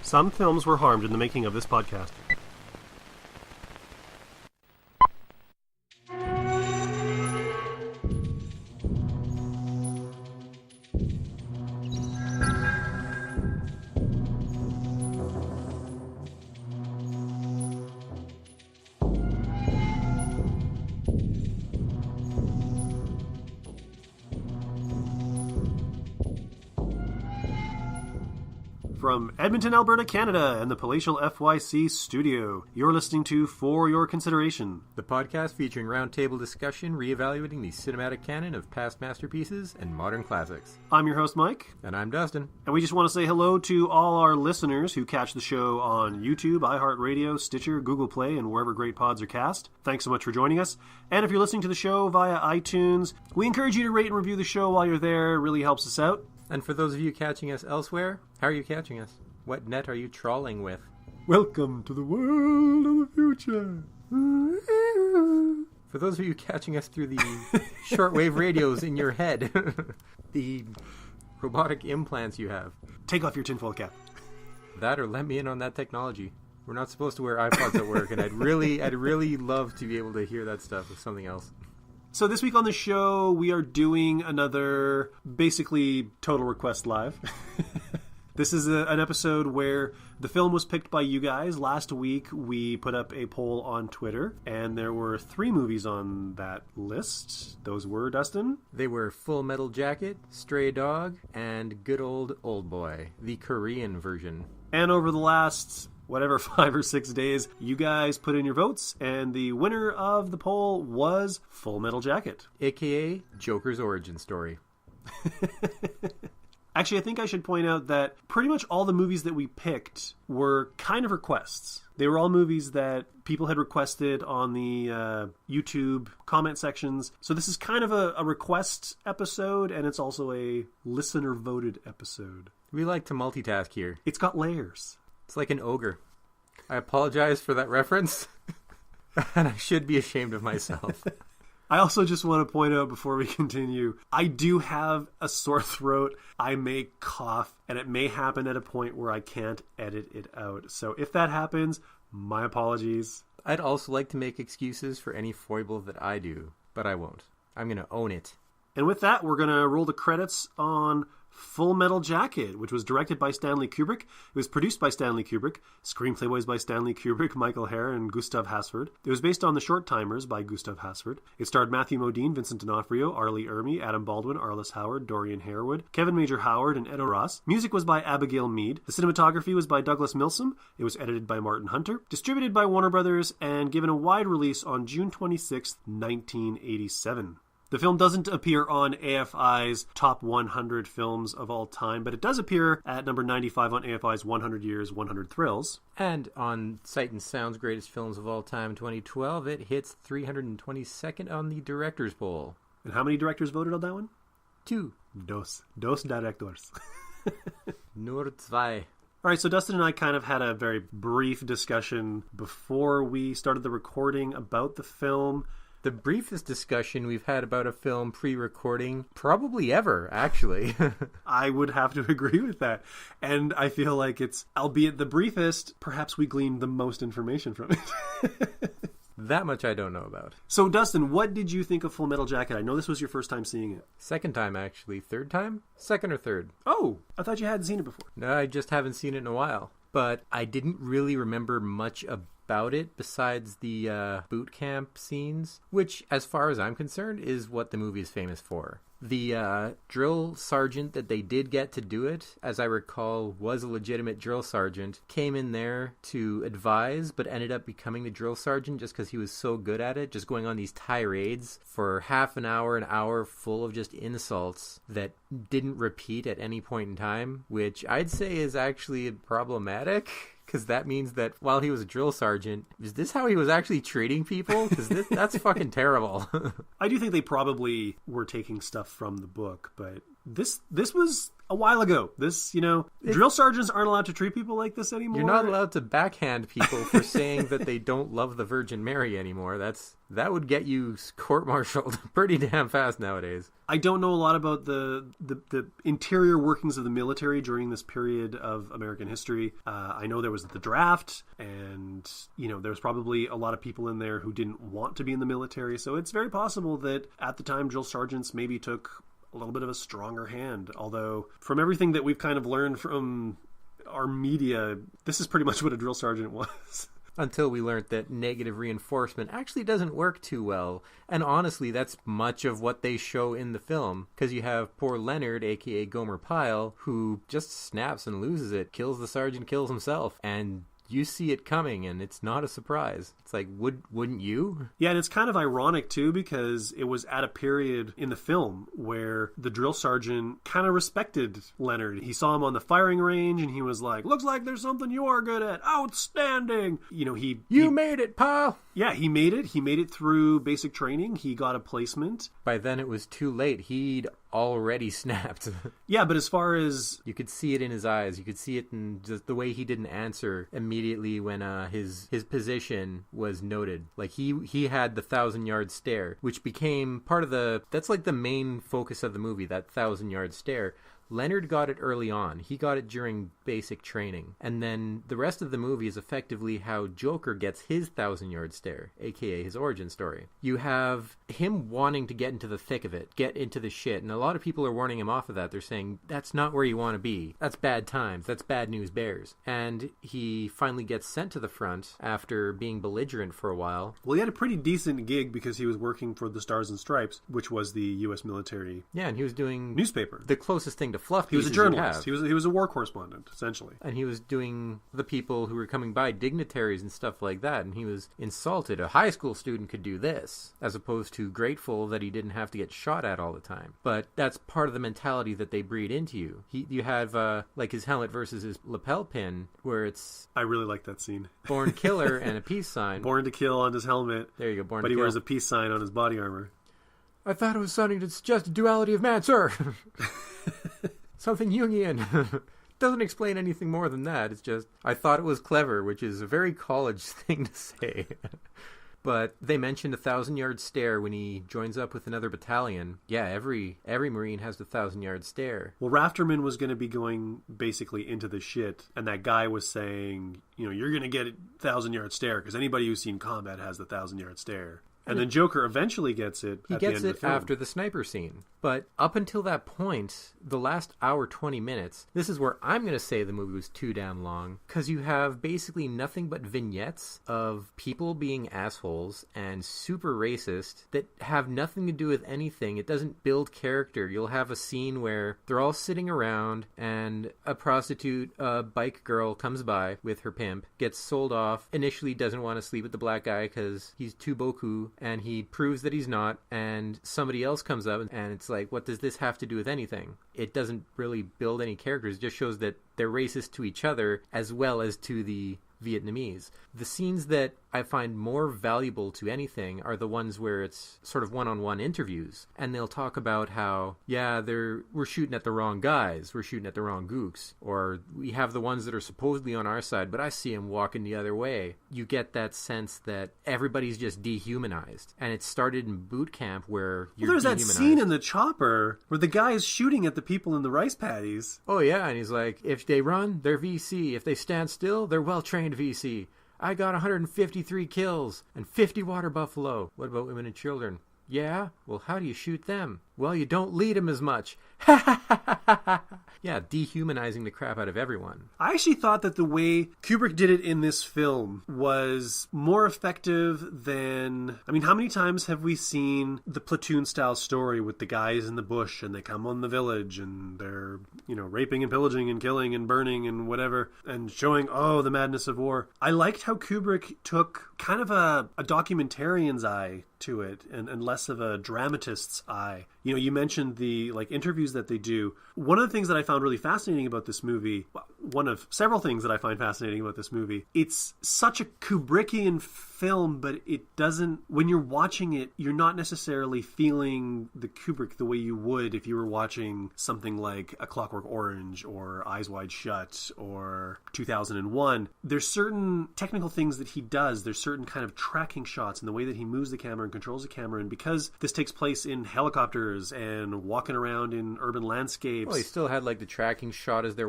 Some films were harmed in the making of this podcast. From Edmonton, Alberta, Canada, and the palatial FYC studio, you're listening to For Your Consideration, the podcast featuring roundtable discussion reevaluating the cinematic canon of past masterpieces and modern classics. I'm your host, Mike. And I'm Dustin. And we just want to say hello to all our listeners who catch the show on YouTube, iHeartRadio, Stitcher, Google Play, and wherever great pods are cast. Thanks so much for joining us. And if you're listening to the show via iTunes, we encourage you to rate and review the show while you're there. It really helps us out. And for those of you catching us elsewhere, how are you catching us? What net are you trawling with? Welcome to the world of the future. For those of you catching us through the shortwave radios in your head, the robotic implants you have. Take off your tinfoil cap. That or let me in on that technology. We're not supposed to wear iPods at work, and I'd really love to be able to hear that stuff with something else. So this week on the show, we are doing another, basically, Total Request Live. This is an episode where the film was picked by you guys. Last week, we put up a poll on Twitter, and there were 3 movies on that list. Those were, Dustin? They were Full Metal Jacket, Stray Dog, and Good Old Boy, the Korean version. And over the last, 5 or 6 days, you guys put in your votes, and the winner of the poll was Full Metal Jacket. AKA Joker's origin story. Actually, I think I should point out that pretty much all the movies that we picked were kind of requests. They were all movies that people had requested on the YouTube comment sections. So this is kind of a request episode, and it's also a listener-voted episode. We like to multitask here. It's got layers. It's like an ogre. I apologize for that reference, and I should be ashamed of myself. I also just want to point out before we continue, I do have a sore throat. I may cough, and it may happen at a point where I can't edit it out. So if that happens, my apologies. I'd also like to make excuses for any foible that I do, but I won't. I'm going to own it. And with that, we're going to roll the credits on Full Metal Jacket, which was directed by Stanley Kubrick. It was produced by Stanley Kubrick. Screenplay was by Stanley Kubrick, Michael Herr, and Gustav Hasford. It was based on The Short Timers by Gustav Hasford. It starred Matthew Modine, Vincent D'Onofrio, Arlie Ermy, Adam Baldwin, Arliss Howard, Dorian Harewood, Kevin Major Howard, and Edo Ross. Music was by Abigail Mead. The cinematography was by Douglas Milsom. It was edited by Martin Hunter. Distributed by Warner Brothers, and given a wide release on June 26, 1987. The film doesn't appear on AFI's top 100 films of all time, but it does appear at number 95 on AFI's 100 Years, 100 Thrills. And on Sight and Sound's Greatest Films of All Time 2012, it hits 322nd on the Directors Poll. And how many directors voted on that one? 2. Dos directors. Nur zwei. All right, so Dustin and I kind of had a very brief discussion before we started the recording about the film. The briefest discussion we've had about a film pre-recording probably ever, actually. I would have to agree with that. And I feel like it's, albeit the briefest, perhaps we gleaned the most information from it. That much I don't know about. So, Dustin, what did you think of Full Metal Jacket? I know this was your first time seeing it. Second time, actually. Third time? Second or third. Oh, I thought you hadn't seen it before. No, I just haven't seen it in a while. But I didn't really remember much about it besides the boot camp scenes, which, as far as I'm concerned, is what the movie is famous for. The drill sergeant that they did get to do it, as I recall, was a legitimate drill sergeant, came in there to advise, but ended up becoming the drill sergeant just because he was so good at it, just going on these tirades for half an hour full of just insults that didn't repeat at any point in time, which I'd say is actually problematic. Because that means that while he was a drill sergeant, is this how he was actually treating people? Because that's fucking terrible. I do think they probably were taking stuff from the book, but this was a while ago. This, drill sergeants aren't allowed to treat people like this anymore. You're not allowed to backhand people for saying that they don't love the Virgin Mary anymore. That would get you court-martialed pretty damn fast nowadays. I don't know a lot about the interior workings of the military during this period of American history. I know there was the draft, and there's probably a lot of people in there who didn't want to be in the military. So it's very possible that at the time drill sergeants maybe took a little bit of a stronger hand. Although from everything that we've kind of learned from our media, this is pretty much what a drill sergeant was. Until we learned that negative reinforcement actually doesn't work too well. And honestly, that's much of what they show in the film. Because you have poor Leonard, a.k.a. Gomer Pyle, who just snaps and loses it, kills the sergeant, kills himself. And you see it coming, and it's not a surprise. It's like, wouldn't you? Yeah, and it's kind of ironic, too, because it was at a period in the film where the drill sergeant kind of respected Leonard. He saw him on the firing range, and he was like, looks like there's something you are good at. Outstanding! You made it, pal! Yeah, he made it. He made it through basic training. He got a placement. By then, it was too late. He'd already snapped. Yeah, but as far as... You could see it in his eyes. You could see it in just the way he didn't answer immediately when his position was noted. Like, he had the 1,000-yard stare, which became part of that's like the main focus of the movie, that 1,000-yard stare. Leonard got it early on. He got it during basic training. And then the rest of the movie is effectively how Joker gets his 1,000-yard stare, aka his origin story. You have him wanting to get into the thick of it, get into the shit. And a lot of people are warning him off of that. They're saying, that's not where you want to be. That's bad times. That's bad news bears. And he finally gets sent to the front after being belligerent for a while. Well, he had a pretty decent gig because he was working for the Stars and Stripes, which was the U.S. military. Yeah, and he was doing... newspaper. The closest thing to fluff. He was a journalist. He was a war correspondent, essentially. And he was doing the people who were coming by, dignitaries and stuff like that, and he was insulted. A high school student could do this, as opposed to grateful that he didn't have to get shot at all the time. But that's part of the mentality that they breed into you. You have like his helmet versus his lapel pin, where it's... I really like that scene. Born killer and a peace sign. Born to kill on his helmet. There you go, born but to kill. But he wears a peace sign on his body armor. I thought it was something to suggest a duality of man, sir. Something Jungian. Doesn't explain anything more than that. It's just, I thought it was clever, which is a very college thing to say. But they mentioned a 1,000-yard stare when he joins up with another battalion. Yeah, every Marine has the 1,000-yard stare. Well, Rafterman was going to be going basically into the shit, and that guy was saying, you're going to get a 1,000-yard stare, because anybody who's seen combat has the 1,000-yard stare. And then Joker eventually gets it at the end of the film. He gets it after the sniper scene. But up until that point, the last hour, 20 minutes, this is where I'm going to say the movie was too damn long. Because you have basically nothing but vignettes of people being assholes and super racist that have nothing to do with anything. It doesn't build character. You'll have a scene where they're all sitting around and a prostitute, a bike girl comes by with her pimp, gets sold off, initially doesn't want to sleep with the black guy because he's too boku. And he proves that he's not, and somebody else comes up, and it's like, what does this have to do with anything? It doesn't really build any characters. It just shows that they're racist to each other as well as to the Vietnamese. The scenes that I find more valuable to anything are the ones where it's sort of one-on-one interviews, and they'll talk about how, yeah, we're shooting at the wrong guys, we're shooting at the wrong gooks, or we have the ones that are supposedly on our side, but I see them walking the other way. You get that sense that everybody's just dehumanized, and it started in boot camp where you're there's dehumanized. That scene in the chopper where the guy is shooting at the people in the rice paddies. Oh yeah, and he's like, if they run, they're VC. If they stand still, they're well-trained VC. I got 153 kills and 50 water buffalo. What about women and children? Yeah? Well, how do you shoot them? Well, you don't lead them as much. Yeah, dehumanizing the crap out of everyone. I actually thought that the way Kubrick did it in this film was more effective than... I mean, how many times have we seen the platoon-style story with the guys in the bush and they come on the village and they're, raping and pillaging and killing and burning and whatever and showing, the madness of war. I liked how Kubrick took kind of a documentarian's eye to it and less of a dramatist's eye. You mentioned the interviews that they do. One of the things that I found really fascinating about this movie, one of several things that I find fascinating about this movie. It's such a Kubrickian film, but it doesn't, when you're watching it, you're not necessarily feeling the Kubrick the way you would if you were watching something like A Clockwork Orange or Eyes Wide Shut or 2001. There's certain technical things that he does. There's certain kind of tracking shots in the way that he moves the camera and controls the camera. And because this takes place in helicopters and walking around in urban landscapes. Well, he still had like the tracking shot as they're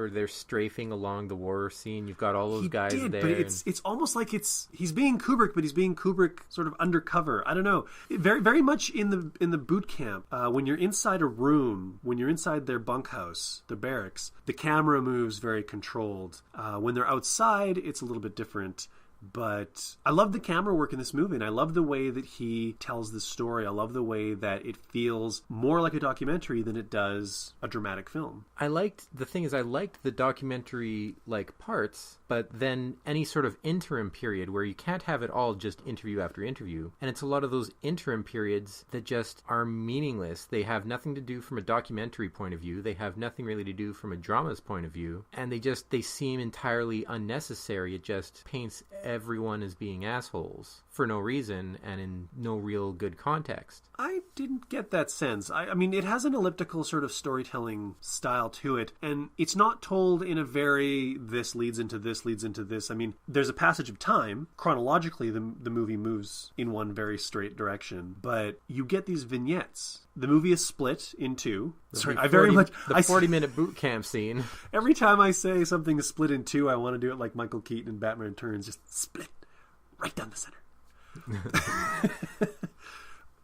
they're strafing along the war scene. You've got all those guys there. But it's almost like he's being Kubrick, but he's being Kubrick sort of undercover. I don't know. Very very much in the boot camp. When you're inside a room, when you're inside their bunkhouse, the barracks, the camera moves very controlled. When they're outside, it's a little bit different. But I love the camera work in this movie, and I love the way that he tells the story. I love the way that it feels more like a documentary than it does a dramatic film. I liked the documentary like parts, but then any sort of interim period where you can't have it all just interview after interview. And it's a lot of those interim periods that just are meaningless. They have nothing to do from a documentary point of view. They have nothing really to do from a drama's point of view. And they seem entirely unnecessary. It just paints everyone as being assholes for no reason and in no real good context. I didn't get that sense. I mean, it has an elliptical sort of storytelling style to it, and it's not told in a very this leads into this, leads into this. I mean, there's a passage of time. Chronologically, the movie moves in one very straight direction, but you get these vignettes. The movie is split in two. Sorry, I very much... The 40-minute boot camp scene. Every time I say something is split in two, I want to do it like Michael Keaton in Batman Returns. Just split right down the center.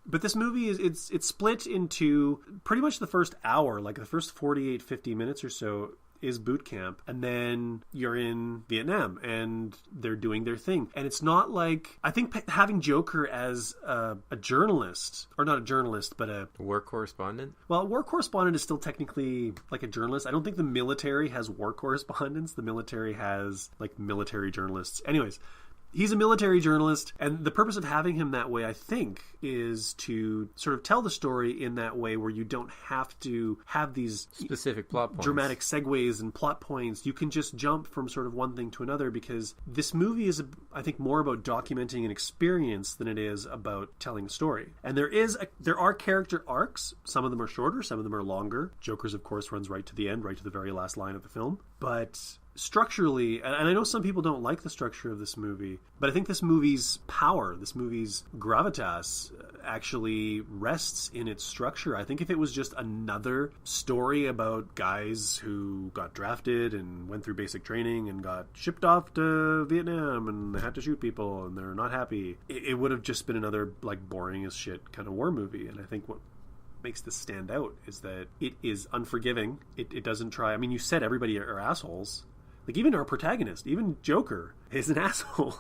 But this movie it's split into pretty much the first hour, like the first 48, 50 minutes or so is boot camp, and then you're in Vietnam and they're doing their thing. And it's not like, I think having Joker as a journalist, or not a journalist, but a war correspondent. Well, a war correspondent is still technically like a journalist. I don't think the military has war correspondents. The military has like military journalists. Anyways, he's a military journalist, and the purpose of having him that way, I think, is to sort of tell the story in that way where you don't have to have these specific plot points, dramatic segues and plot points. You can just jump from sort of one thing to another, because this movie is, I think, more about documenting an experience than it is about telling a story. And there are character arcs. Some of them are shorter, some of them are longer. Joker's, of course, runs right to the end, right to the very last line of the film. But structurally, and I know some people don't like the structure of this movie, but I think this movie's power, this movie's gravitas, actually rests in its structure. I think if it was just another story about guys who got drafted and went through basic training and got shipped off to Vietnam and they had to shoot people and they're not happy, it would have just been another like boring as shit kind of war movie. And I think what makes this stand out is that it is unforgiving. It doesn't try. I mean, you said everybody are assholes. Like, even our protagonist, even Joker, is an asshole.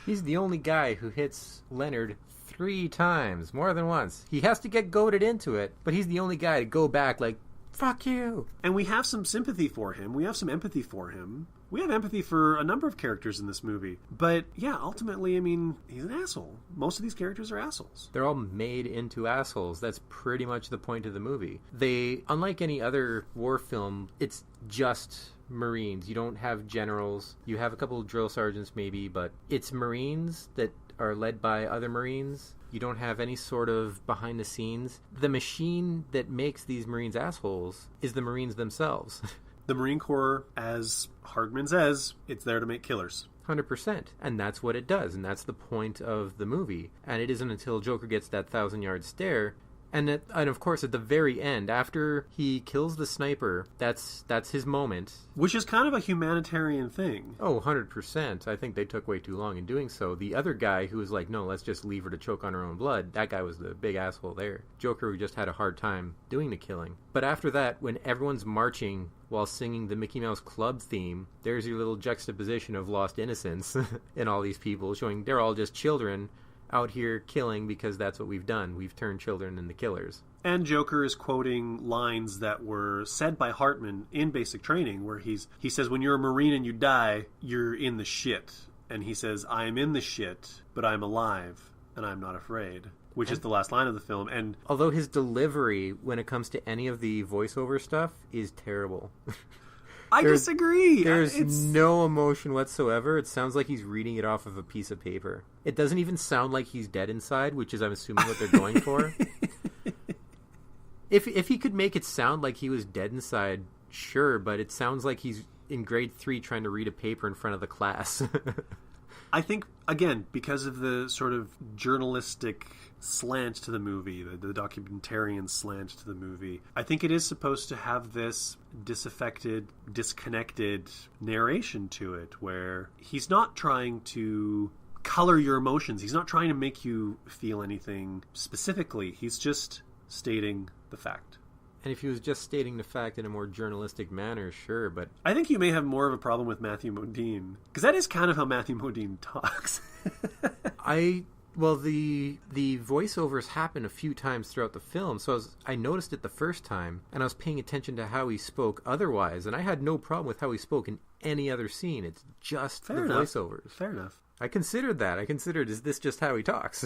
He's the only guy who hits Leonard 3 times, more than once. He has to get goaded into it, but he's the only guy to go back like, fuck you. And we have some sympathy for him. We have some empathy for him. We have empathy for a number of characters in this movie. But, yeah, ultimately, I mean, he's an asshole. Most of these characters are assholes. They're all made into assholes. That's pretty much the point of the movie. They, unlike any other war film, it's just Marines. You don't have generals. You have a couple of drill sergeants maybe, but it's Marines that are led by other Marines. You don't have any sort of behind the scenes. The machine that makes these Marines assholes is the Marines themselves. The Marine Corps, as Hardman says, it's there to make killers. 100%. And that's what it does. And that's the point of the movie. And it isn't until Joker gets that 1,000-yard stare. And of course, at the very end, after he kills the sniper, that's his moment. Which is kind of a humanitarian thing. Oh, 100%. I think they took way too long in doing so. The other guy who was like, no, let's just leave her to choke on her own blood, that guy was the big asshole there. Joker, who just had a hard time doing the killing. But after that, when everyone's marching while singing the Mickey Mouse Club theme, there's your little juxtaposition of lost innocence in all these people, showing they're all just children out here killing because that's what we've done. We've turned children into killers. And Joker is quoting lines that were said by Hartman in basic training, where he says, when you're a Marine and you die, you're in the shit. And he says, I am in the shit, but I'm alive, and I'm not afraid. which is the last line of the film. And although his delivery, when it comes to any of the voiceover stuff, is terrible. I disagree. There's no emotion whatsoever. It sounds like he's reading it off of a piece of paper. It doesn't even sound like he's dead inside, which is, I'm assuming, what they're going for. If he could make it sound like he was dead inside, sure, but it sounds like he's in grade 3 trying to read a paper in front of the class. I think, again, because of the sort of journalistic slant to the movie, the documentarian slant to the movie, I think it is supposed to have this disaffected, disconnected narration to it, where he's not trying to color your emotions. He's not trying to make you feel anything specifically. He's just stating the fact. And if he was just stating the fact in a more journalistic manner, sure, but... I think you may have more of a problem with Matthew Modine, because that is kind of how Matthew Modine talks. Well, the voiceovers happen a few times throughout the film, so I noticed it the first time, and I was paying attention to how he spoke otherwise, and I had no problem with how he spoke in any other scene. It's just the voiceovers. Fair enough. I considered that. Is this just how he talks?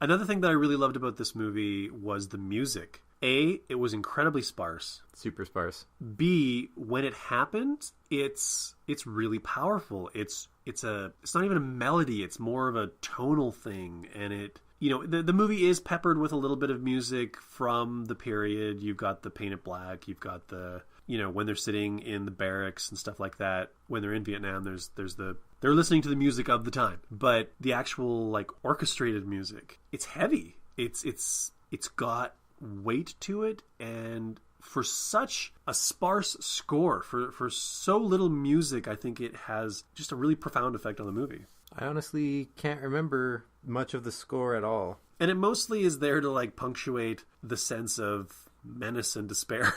Another thing that I really loved about this movie was the music. A, it was incredibly sparse. Super sparse. B, when it happened, it's really powerful. It's not even a melody, it's more of a tonal thing, and it, you know, the movie is peppered with a little bit of music from the period. You've got the Paint It Black, you've got the, you know, when they're sitting in the barracks and stuff like that. When they're in Vietnam, they're listening to the music of the time. But the actual, like, orchestrated music, it's heavy. It's got weight to it, and for such a sparse score, for so little music, I think it has just a really profound effect on the movie. I honestly can't remember much of the score at all. And it mostly is there to, like, punctuate the sense of menace and despair.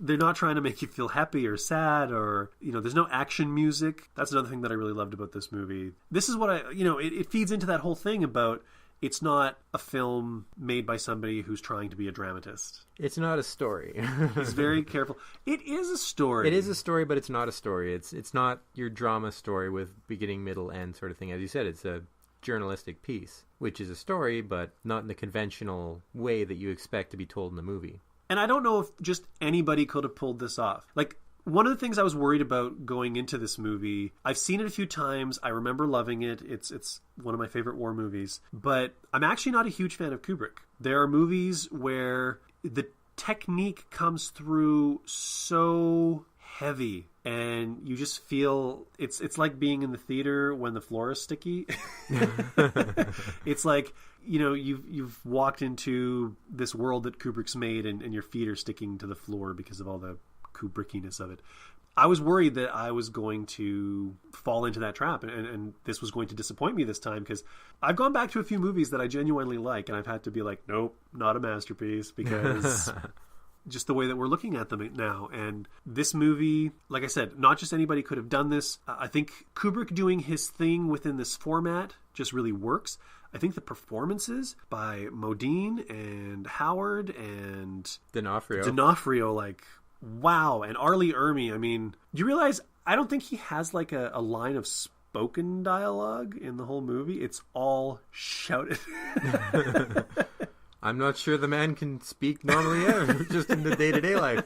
They're not trying to make you feel happy or sad, or, you know, there's no action music. That's another thing that I really loved about this movie. This is what it feeds into that whole thing about it's not a film made by somebody who's trying to be a dramatist. It's not a story. He's very careful. It is a story. It is a story, but it's not a story. It's not your drama story with beginning, middle, end sort of thing. As you said, it's a journalistic piece, which is a story, but not in the conventional way that you expect to be told in the movie. And I don't know if just anybody could have pulled this off. Like, one of the things I was worried about going into this movie, I've seen it a few times. I remember loving it. It's one of my favorite war movies. But I'm actually not a huge fan of Kubrick. There are movies where the technique comes through so heavy, and you just feel it's like being in the theater when the floor is sticky. It's like, you know, you've walked into this world that Kubrick's made, and your feet are sticking to the floor because of all the Kubrickiness of it. I was worried that I was going to fall into that trap, and this was going to disappoint me this time, because I've gone back to a few movies that I genuinely like, and I've had to be like, nope, not a masterpiece, because just the way that we're looking at them now. And this movie, like I said, not just anybody could have done this. I think Kubrick doing his thing within this format just really works. I think the performances by Modine and Howard and D'Onofrio, like, wow. And Arlie Ermy, I mean, do you realize, I don't think he has like a line of spoken dialogue in the whole movie. It's all shouted. I'm not sure the man can speak normally ever, just in the day-to-day life.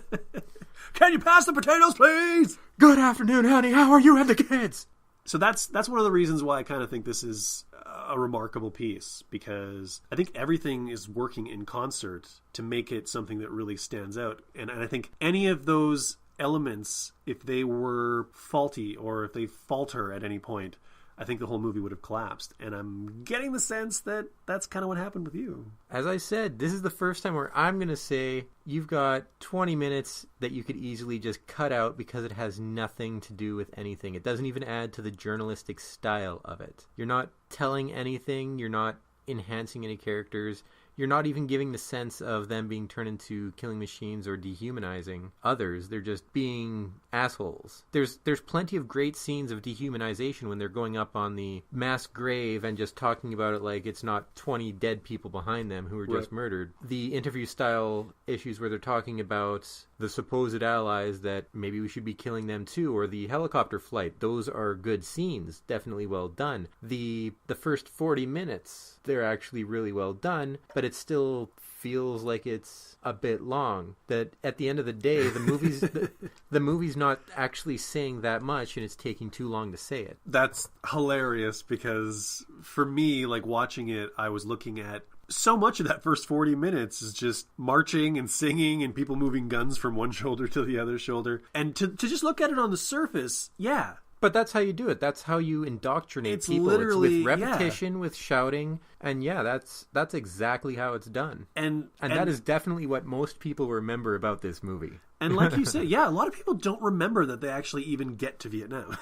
Can you pass the potatoes, please? Good afternoon, honey. How are you and the kids? So that's one of the reasons why I kind of think this is a remarkable piece, because I think everything is working in concert to make it something that really stands out. And I think any of those elements, if they were faulty or if they falter at any point, I think the whole movie would have collapsed. And I'm getting the sense that that's kind of what happened with you. As I said, this is the first time where I'm going to say you've got 20 minutes that you could easily just cut out because it has nothing to do with anything. It doesn't even add to the journalistic style of it. You're not telling anything. You're not enhancing any characters. you're not even giving the sense of them being turned into killing machines or dehumanizing others. They're just being assholes. There's plenty of great scenes of dehumanization when they're going up on the mass grave and just talking about it like it's not 20 dead people behind them who were just murdered. The interview style issues where they're talking about the supposed allies that maybe we should be killing them too, or the helicopter flight. Those are good scenes, definitely well done. The first 40 minutes, they're actually really well done, but it still feels like it's a bit long. That at the end of the day, the movie's not actually saying that much, and it's taking too long to say it. That's hilarious, because for me, like, watching it, I was looking at so much of that first 40 minutes is just marching and singing and people moving guns from one shoulder to the other shoulder. And to just look at it on the surface, yeah. But that's how you do it. That's how you indoctrinate people. Literally, it's with repetition, with shouting, and that's exactly how it's done. And that is definitely what most people remember about this movie. And like you said, yeah, a lot of people don't remember that they actually even get to Vietnam.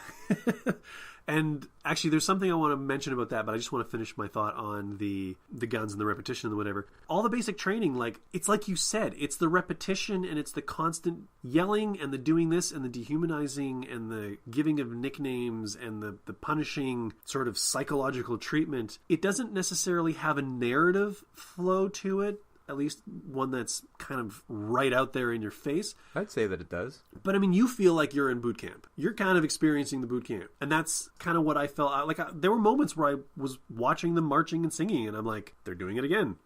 And actually, there's something I want to mention about that, but I just want to finish my thought on the guns and the repetition and whatever. All the basic training, like, it's like you said, it's the repetition and it's the constant yelling and the doing this and the dehumanizing and the giving of nicknames and the punishing sort of psychological treatment. It doesn't necessarily have a narrative flow to it. At least one that's kind of right out there in your face. I'd say that it does. But I mean, you feel like you're in boot camp. You're kind of experiencing the boot camp. And that's kind of what I felt. Like, there were moments where I was watching them marching and singing, and I'm like, they're doing it again.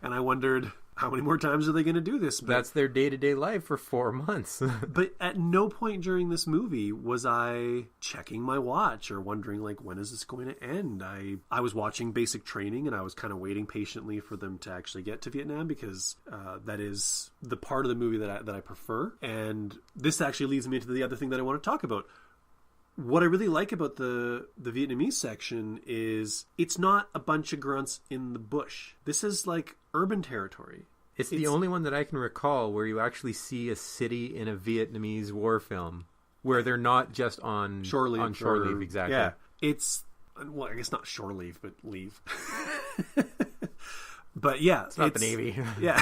And I wondered, how many more times are they going to do this? But that's their day-to-day life for 4 months. But at no point during this movie was I checking my watch or wondering, like, when is this going to end? I was watching basic training, and I was kind of waiting patiently for them to actually get to Vietnam, because that is the part of the movie that I prefer. And this actually leads me to the other thing that I want to talk about. What I really like about the Vietnamese section is it's not a bunch of grunts in the bush. This is like urban territory. It's the only one that I can recall where you actually see a city in a Vietnamese war film where they're not just on shore leave. Exactly. Yeah, it's, well, I guess not shore leave, but leave. But yeah, it's not the Navy. Yeah.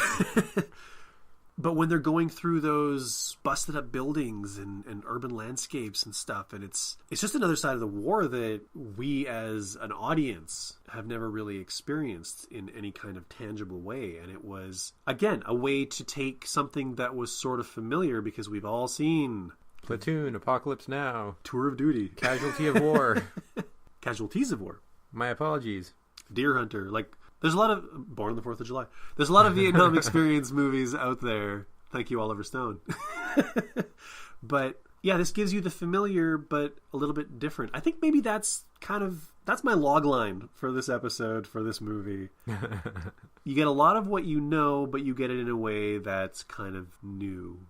But when they're going through those busted up buildings and urban landscapes and stuff, and it's just another side of the war that we as an audience have never really experienced in any kind of tangible way. And it was, again, a way to take something that was sort of familiar, because we've all seen Platoon, Apocalypse Now, Tour of Duty, Casualty of War, Casualties of War. My apologies. Deer Hunter, like... There's a lot of Born on the 4th of July. There's a lot of Vietnam experience movies out there. Thank you, Oliver Stone. But yeah, this gives you the familiar, but a little bit different. I think maybe that's my log line for this episode, for this movie. You get a lot of what you know, but you get it in a way that's kind of new.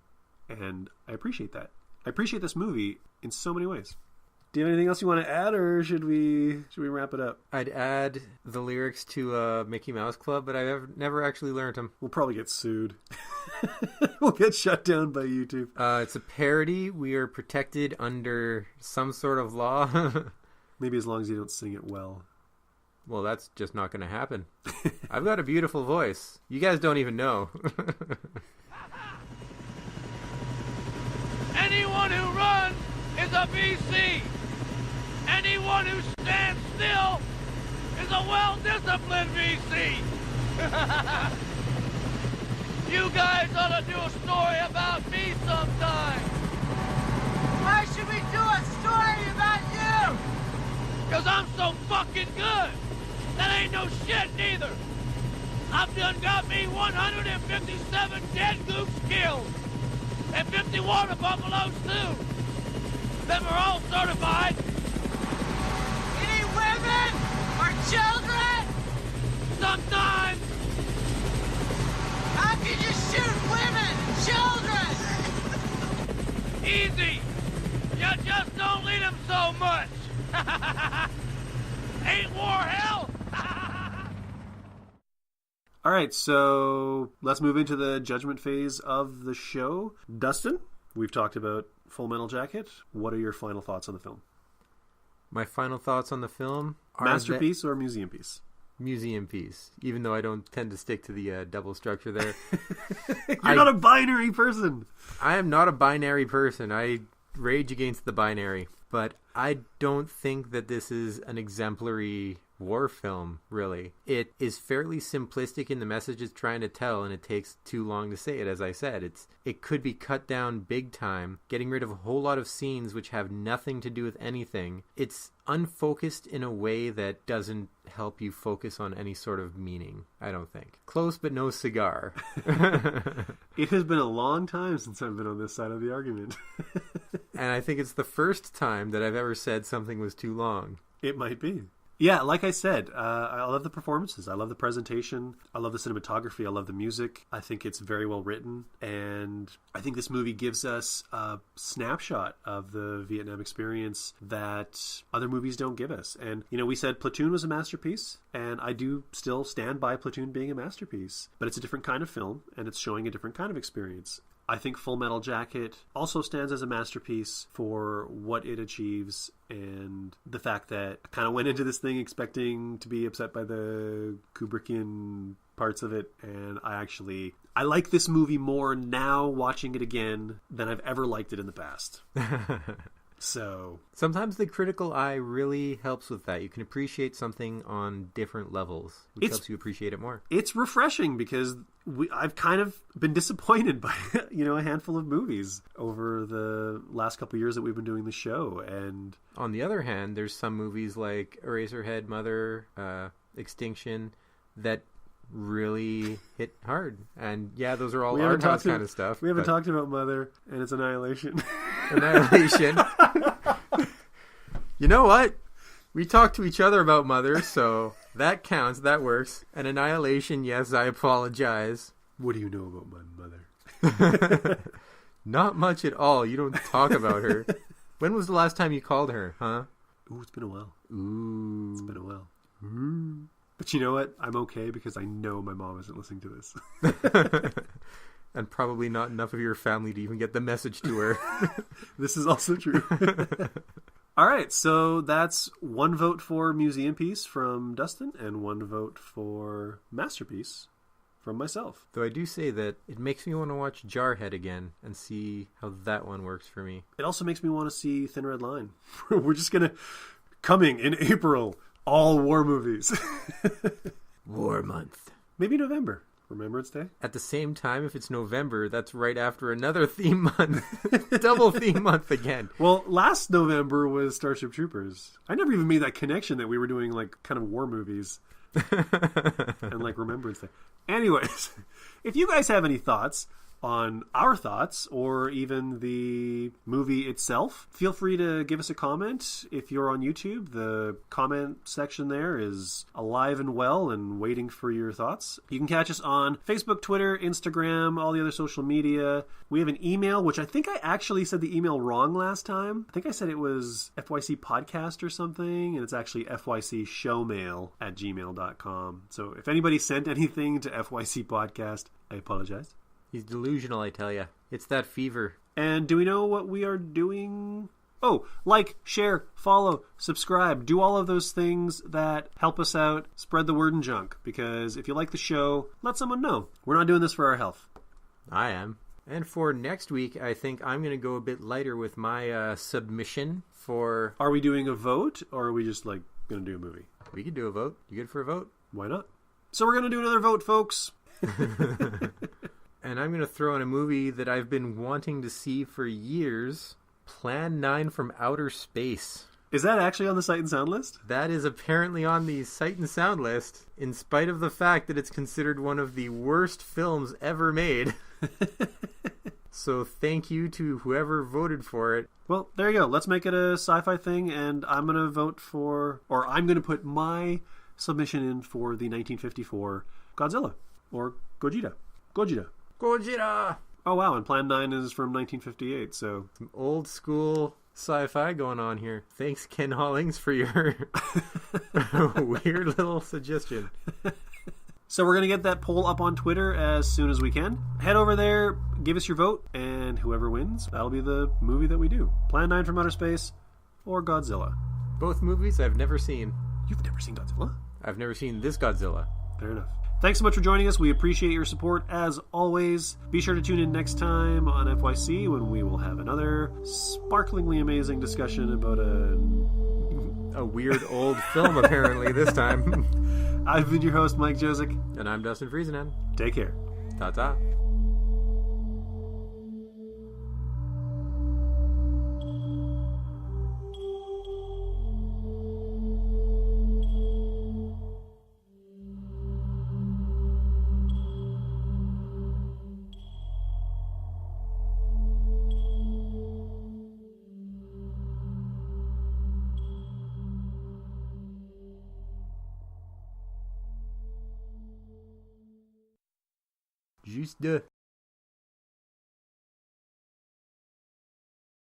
And I appreciate that. I appreciate this movie in so many ways. Do you have anything else you want to add, or should we wrap it up? I'd add the lyrics to Mickey Mouse Club, but I've never actually learned them. We'll probably get sued. We'll get shut down by YouTube. It's a parody. We are protected under some sort of law. Maybe as long as you don't sing it well. Well, that's just not going to happen. I've got a beautiful voice. You guys don't even know. Anyone who runs is a VC. Anyone who stands still is a well-disciplined VC. You guys ought to do a story about me sometime. Why should we do a story about you? Because I'm so fucking good. That ain't no shit neither. I've done got me 157 dead gooks killed. And 50 water buffaloes too. Them are all certified. Any women or children? Sometimes. How can you shoot women and children? Easy. You just don't lead them so much. Ain't war hell? All right, so let's move into the judgment phase of the show. Dustin, we've talked about Full Metal Jacket. What are your final thoughts on the film? My final thoughts on the film are masterpiece or museum piece? museum piece, even though I don't tend to stick to the double structure there. You're not a binary person. I am not a binary person. I rage against the binary. But I don't think that this is an exemplary war film, really. It is fairly simplistic in the message it's trying to tell, and it takes too long to say it, as I said. It could be cut down big time, getting rid of a whole lot of scenes which have nothing to do with anything. It's unfocused in a way that doesn't help you focus on any sort of meaning, I don't think. Close but no cigar. It has been a long time since I've been on this side of the argument. And I think it's the first time that I've ever said something was too long. It might be. Yeah, like I said, I love the performances. I love the presentation. I love the cinematography. I love the music. I think it's very well written. And I think this movie gives us a snapshot of the Vietnam experience that other movies don't give us. And, you know, we said Platoon was a masterpiece, and I do still stand by Platoon being a masterpiece. But it's a different kind of film, and it's showing a different kind of experience. I think Full Metal Jacket also stands as a masterpiece for what it achieves and the fact that I kind of went into this thing expecting to be upset by the Kubrickian parts of it, and I like this movie more now watching it again than I've ever liked it in the past. So sometimes the critical eye really helps with that. You can appreciate something on different levels, which helps you appreciate it more. It's refreshing because I've kind of been disappointed by a handful of movies over the last couple of years that we've been doing the show. And on the other hand, there's some movies like Eraserhead, Mother, Extinction that really hit hard. And yeah, those are all art house kind of stuff. We haven't talked about Mother, and it's Annihilation. Annihilation. You know what? We talked to each other about Mother, so that counts. That works. And Annihilation, yes, I apologize. What do you know about my mother? Not much at all. You don't talk about her. When was the last time you called her, huh? Ooh, it's been a while. Ooh. It's been a while. Ooh. But you know what? I'm okay because I know my mom isn't listening to this. And probably not enough of your family to even get the message to her. This is also true. All right, so that's one vote for Museum Piece from Dustin and one vote for Masterpiece from myself. Though I do say that it makes me want to watch Jarhead again and see how that one works for me. It also makes me want to see Thin Red Line. We're just going to... Coming in April, all war movies. War month. Maybe November. Remembrance Day? At the same time, if it's November, that's right after another theme month. Double theme month again. Well, last November was Starship Troopers. I never even made that connection that we were doing like kind of war movies. And like Remembrance Day. Anyways, if you guys have any thoughts on our thoughts or even the movie itself, feel free to give us a comment. If you're on YouTube, the comment section there is alive and well and waiting for your thoughts. You can catch us on Facebook, Twitter, Instagram, all the other social media. We have an email, which I think I actually said the email wrong last time. I think I said it was FYC podcast or something, and it's actually fycshowmail@gmail.com. So if anybody sent anything to FYC podcast, I apologize. He's delusional, I tell ya. It's that fever. And do we know what we are doing? Oh, like, share, follow, subscribe. Do all of those things that help us out. Spread the word and junk. Because if you like the show, let someone know. We're not doing this for our health. I am. And for next week, I think I'm going to go a bit lighter with my submission for... Are we doing a vote, or are we just, like, going to do a movie? We could do a vote. You good for a vote? Why not? So we're going to do another vote, folks. And I'm going to throw in a movie that I've been wanting to see for years. Plan 9 from Outer Space. Is that actually on the Sight and Sound list? That is apparently on the Sight and Sound list, in spite of the fact that it's considered one of the worst films ever made. So thank you to whoever voted for it. Well, there you go. Let's make it a sci-fi thing, and I'm going to vote for... Or I'm going to put my submission in for the 1954 Godzilla. Or Gojira. Gojira. Oh, wow, and Plan 9 is from 1958, so... Some old school sci-fi going on here. Thanks, Ken Hollings, for your weird little suggestion. So we're going to get that poll up on Twitter as soon as we can. Head over there, give us your vote, and whoever wins, that'll be the movie that we do. Plan 9 from Outer Space or Godzilla. Both movies I've never seen. You've never seen Godzilla? I've never seen this Godzilla. Fair enough. Thanks so much for joining us. We appreciate your support as always. Be sure to tune in next time on FYC when we will have another sparklingly amazing discussion about a weird old film, apparently, this time. I've been your host, Mike Josick. And I'm Dustin Friesenan. Take care. Ta-ta. Juste deux.